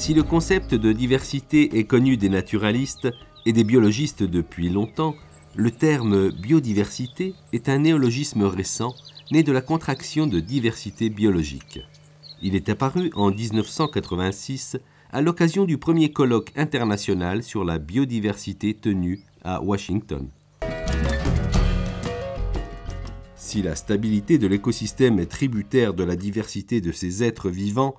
Si le concept de diversité est connu des naturalistes et des biologistes depuis longtemps, le terme biodiversité est un néologisme récent, né de la contraction de diversité biologique. Il est apparu en 1986 à l'occasion du premier colloque international sur la biodiversité tenu à Washington. Si la stabilité de l'écosystème est tributaire de la diversité de ses êtres vivants,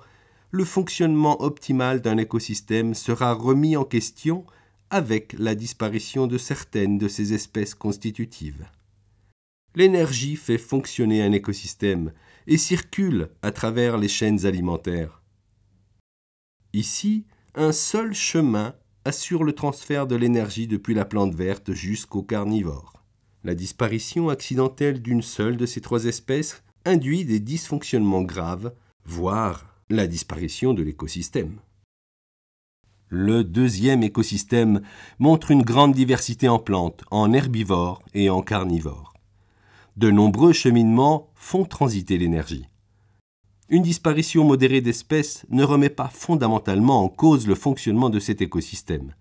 le fonctionnement optimal d'un écosystème sera remis en question avec la disparition de certaines de ses espèces constitutives. L'énergie fait fonctionner un écosystème et circule à travers les chaînes alimentaires. Ici, un seul chemin assure le transfert de l'énergie depuis la plante verte jusqu'au carnivore. La disparition accidentelle d'une seule de ces trois espèces induit des dysfonctionnements graves, voire la disparition de l'écosystème. Le deuxième écosystème montre une grande diversité en plantes, en herbivores et en carnivores. De nombreux cheminements font transiter l'énergie. Une disparition modérée d'espèces ne remet pas fondamentalement en cause le fonctionnement de cet écosystème.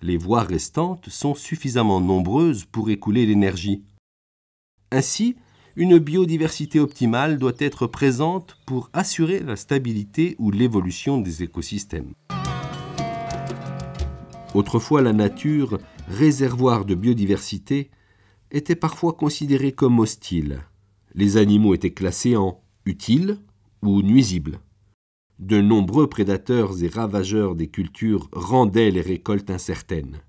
Les voies restantes sont suffisamment nombreuses pour écouler l'énergie. Ainsi, une biodiversité optimale doit être présente pour assurer la stabilité ou l'évolution des écosystèmes. Autrefois, la nature, réservoir de biodiversité, était parfois considérée comme hostile. Les animaux étaient classés en utiles ou nuisibles. De nombreux prédateurs et ravageurs des cultures rendaient les récoltes incertaines.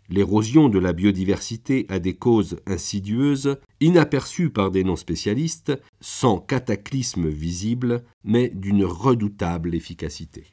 L'érosion de la biodiversité a des causes insidieuses, inaperçues par des non-spécialistes, sans cataclysme visible, mais d'une redoutable efficacité.